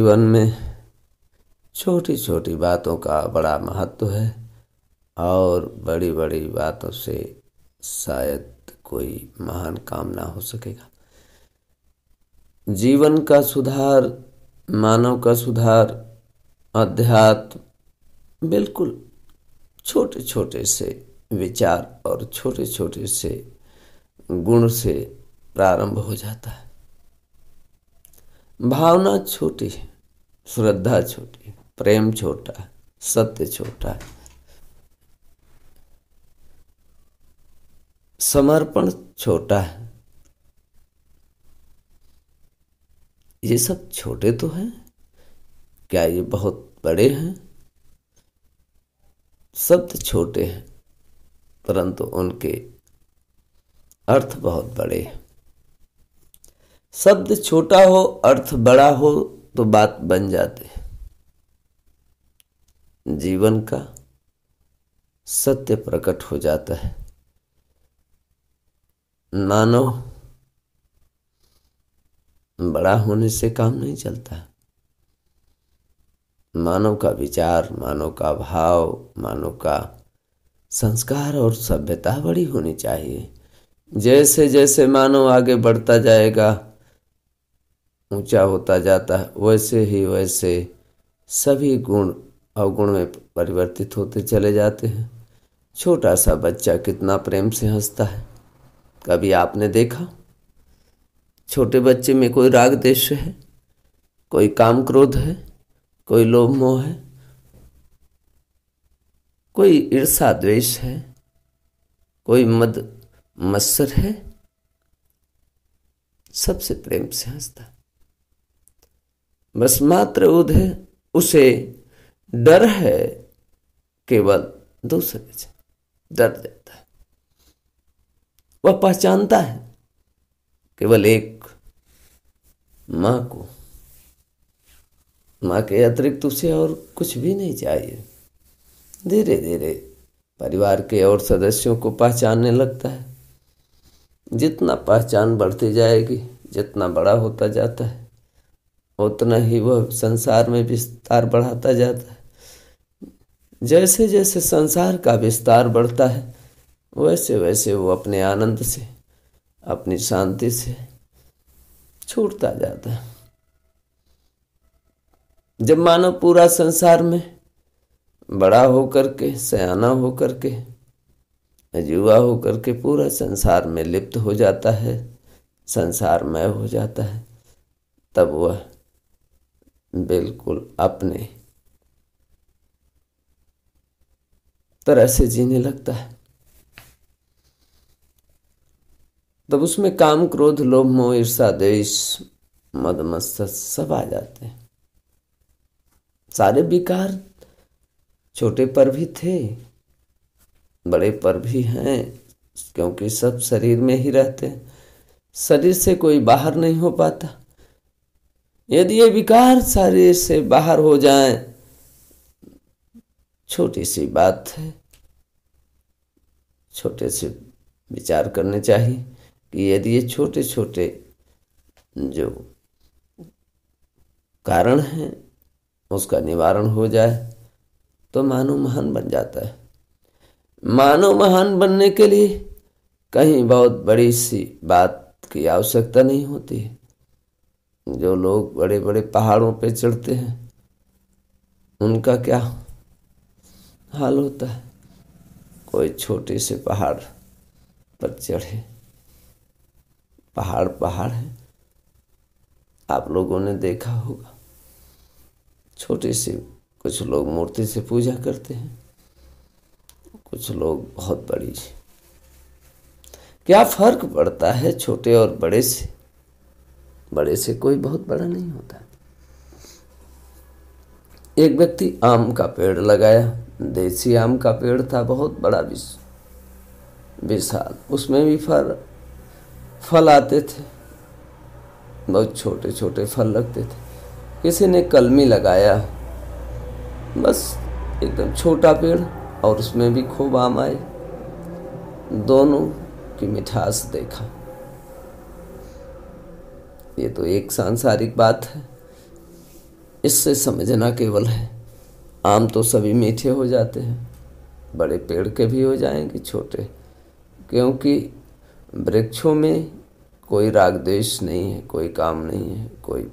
जीवन में छोटी छोटी बातों का बड़ा महत्व है और बड़ी बड़ी बातों से शायद कोई महान काम ना हो सकेगा। जीवन का सुधार, मानव का सुधार, अध्यात्म बिल्कुल छोटे छोटे से विचार और छोटे छोटे से गुण से प्रारंभ हो जाता है। भावना छोटी है, श्रद्धा छोटी, प्रेम छोटा है, सत्य छोटा है, समर्पण छोटा है। ये सब छोटे तो हैं, क्या ये बहुत बड़े हैं? शब्द छोटे हैं परंतु उनके अर्थ बहुत बड़े हैं। शब्द छोटा हो, अर्थ बड़ा हो तो बात बन जाती है। जीवन का सत्य प्रकट हो जाता है। मानव बड़ा होने से काम नहीं चलता। मानव का विचार, मानव का भाव, मानव का संस्कार और सभ्यता बड़ी होनी चाहिए। जैसे जैसे मानव आगे बढ़ता जाएगा, ऊंचा होता जाता है, वैसे ही वैसे सभी गुण अवगुण में परिवर्तित होते चले जाते हैं। छोटा सा बच्चा कितना प्रेम से हंसता है, कभी आपने देखा? छोटे बच्चे में कोई राग द्वेष है, कोई काम क्रोध है, कोई लोभ मोह है, कोई ईर्षा द्वेष है, कोई मद मत्सर है? सबसे प्रेम से हंसता है। बस मात्र उसे डर है, केवल दूसरे से डर जाता है। वह पहचानता है केवल एक माँ को, माँ के अतिरिक्त उसे और कुछ भी नहीं चाहिए। धीरे धीरे परिवार के और सदस्यों को पहचानने लगता है। जितना पहचान बढ़ती जाएगी, जितना बड़ा होता जाता है, उतना ही वह संसार में विस्तार बढ़ाता जाता है। जैसे जैसे संसार का विस्तार बढ़ता है, वैसे वैसे वो अपने आनंद से, अपनी शांति से छूटता जाता है। जब मानव पूरा संसार में बड़ा होकर के, सयाना होकर के, युवा होकर के पूरा संसार में लिप्त हो जाता है, संसारमय हो जाता है, तब वह बिल्कुल अपने तरह से जीने लगता है। तब उसमें काम, क्रोध, लोभ, मोह, ईर्षा, द्वेष, मद मत्सर सब आ जाते हैं। सारे विकार छोटे पर भी थे, बड़े पर भी हैं, क्योंकि सब शरीर में ही रहते हैं। शरीर से कोई बाहर नहीं हो पाता। यदि ये विकार शरीर से बाहर हो जाएं, छोटी सी बात है। छोटे से विचार करने चाहिए कि यदि ये छोटे छोटे जो कारण हैं उसका निवारण हो जाए तो मानव महान बन जाता है। मानव महान बनने के लिए कहीं बहुत बड़ी सी बात की आवश्यकता नहीं होती है। जो लोग बड़े बड़े पहाड़ों पे चढ़ते हैं, उनका क्या हाल होता है? कोई छोटे से पहाड़ पर चढ़े, पहाड़ है, आप लोगों ने देखा होगा। छोटे से कुछ लोग मूर्ति से पूजा करते हैं, कुछ लोग बहुत बड़ी। क्या फर्क पड़ता है छोटे और बड़े से? बड़े से कोई बहुत बड़ा नहीं होता। एक व्यक्ति आम का पेड़ लगाया, देसी आम का पेड़ था, बहुत बड़ा विशाल, उसमें भी फल आते थे, बहुत छोटे छोटे फल लगते थे। किसी ने कलमी लगाया, बस एकदम छोटा पेड़, और उसमें भी खूब आम आए। दोनों की मिठास देखा। ये तो एक सांसारिक बात है। इससे समझना केवल है, आम तो सभी मीठे हो जाते हैं, बड़े पेड़ के भी हो जाएंगे छोटे, क्योंकि वृक्षों में कोई राग द्वेष नहीं है, कोई काम नहीं है, कोई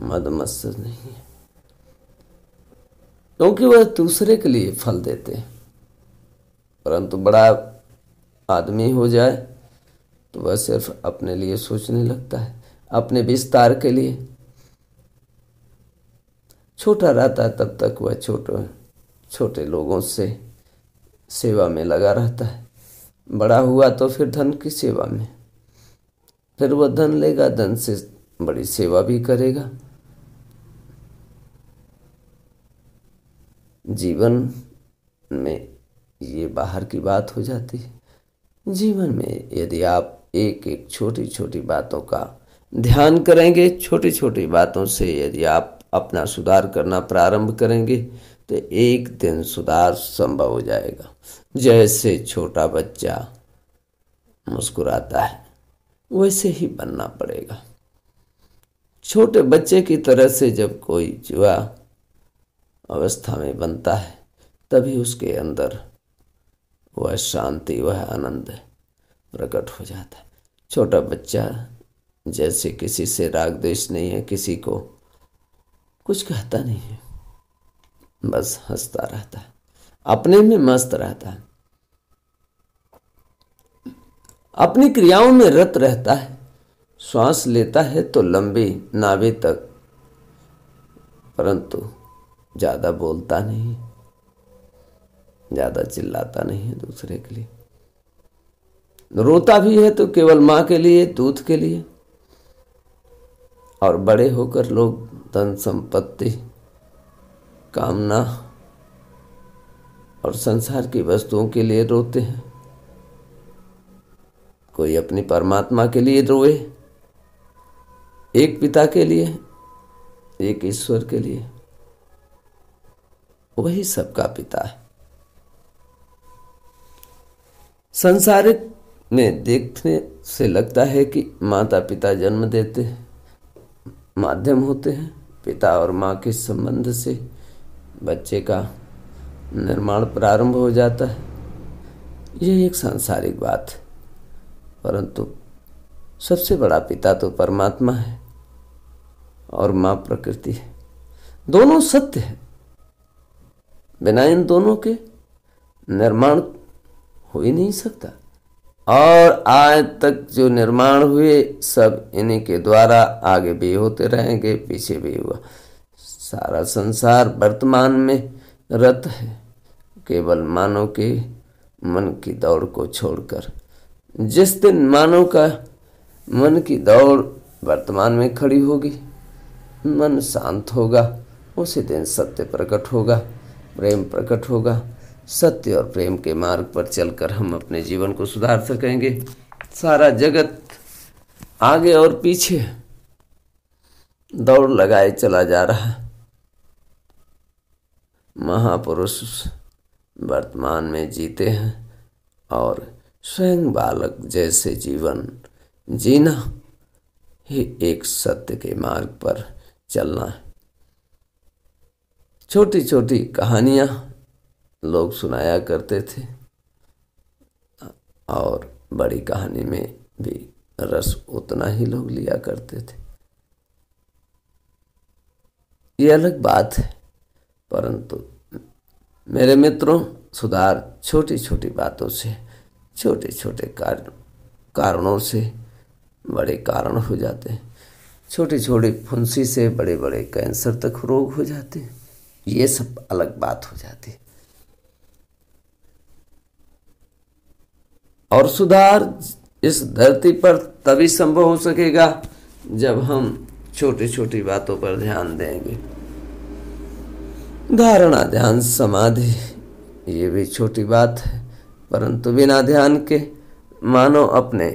मद मत्सर नहीं है, क्योंकि वह दूसरे के लिए फल देते हैं। परंतु बड़ा आदमी हो जाए तो वह सिर्फ अपने लिए सोचने लगता है, अपने विस्तार के लिए। छोटा रहता है तब तक वह छोटे लोगों से सेवा में लगा रहता है, बड़ा हुआ तो फिर धन की सेवा में, फिर वह धन लेगा, धन से बड़ी सेवा भी करेगा। जीवन में ये बाहर की बात हो जाती है। जीवन में यदि आप एक एक छोटी छोटी बातों का ध्यान करेंगे, छोटी छोटी बातों से यदि आप अपना सुधार करना प्रारंभ करेंगे तो एक दिन सुधार संभव हो जाएगा। जैसे छोटा बच्चा मुस्कुराता है वैसे ही बनना पड़ेगा। छोटे बच्चे की तरह से जब कोई युवा अवस्था में बनता है तभी उसके अंदर वह शांति, वह आनंद प्रकट हो जाता है। छोटा बच्चा जैसे किसी से राग द्वेष नहीं है, किसी को कुछ कहता नहीं है, बस हंसता रहता है, अपने में मस्त रहता है, अपनी क्रियाओं में रत रहता है। श्वास लेता है तो लंबी नाभि तक, परंतु ज़्यादा बोलता नहीं, ज़्यादा चिल्लाता नहीं है दूसरे के लिए। रोता भी है तो केवल माँ के लिए, दूध के लिए। और बड़े होकर लोग धन संपत्ति, कामना और संसार की वस्तुओं के लिए रोते हैं। कोई अपनी परमात्मा के लिए रोए, एक पिता के लिए, एक ईश्वर के लिए, वही सबका पिता है। संसारिक में देखने से लगता है कि माता पिता जन्म देते हैं, माध्यम होते हैं। पिता और माँ के संबंध से बच्चे का निर्माण प्रारंभ हो जाता है। यह एक सांसारिक बात है, परंतु सबसे बड़ा पिता तो परमात्मा है और माँ प्रकृति है। दोनों सत्य है, बिना इन दोनों के निर्माण हो ही नहीं सकता। और आज तक जो निर्माण हुए सब इन्हीं के द्वारा आगे भी होते रहेंगे, पीछे भी हुआ। सारा संसार वर्तमान में रत है, केवल मानव के मन की दौड़ को छोड़कर। जिस दिन मानव का मन की दौड़ वर्तमान में खड़ी होगी, मन शांत होगा, उसी दिन सत्य प्रकट होगा, प्रेम प्रकट होगा। सत्य और प्रेम के मार्ग पर चलकर हम अपने जीवन को सुधार सकेंगे। सारा जगत आगे और पीछे दौड़ लगाए चला जा रहा है। महापुरुष वर्तमान में जीते हैं और स्वयं बालक जैसे जीवन जीना ही एक सत्य के मार्ग पर चलना है। छोटी छोटी कहानियाँ लोग सुनाया करते थे और बड़ी कहानी में भी रस उतना ही लोग लिया करते थे। ये अलग बात है, परंतु मेरे मित्रों, सुधार छोटी छोटी बातों से, छोटे छोटे कारणों से बड़े कारण हो जाते हैं। छोटी छोटी फुंसी से बड़े बड़े कैंसर तक रोग हो जाते हैं। ये सब अलग बात हो जाती है। और सुधार इस धरती पर तभी संभव हो सकेगा जब हम छोटी छोटी बातों पर ध्यान देंगे। धारणा, ध्यान, समाधि, ये भी छोटी बात है, परंतु बिना ध्यान के मानव अपने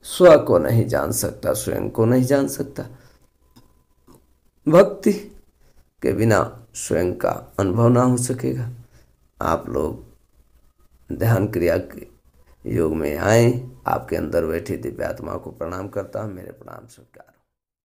स्व को नहीं जान सकता, स्वयं को नहीं जान सकता। भक्ति के बिना स्वयं का अनुभव ना हो सकेगा। आप लोग ध्यान क्रिया के योग में आए। आपके अंदर बैठी दिव्य आत्मा को प्रणाम करता हूँ। मेरे प्रणाम स्वीकार।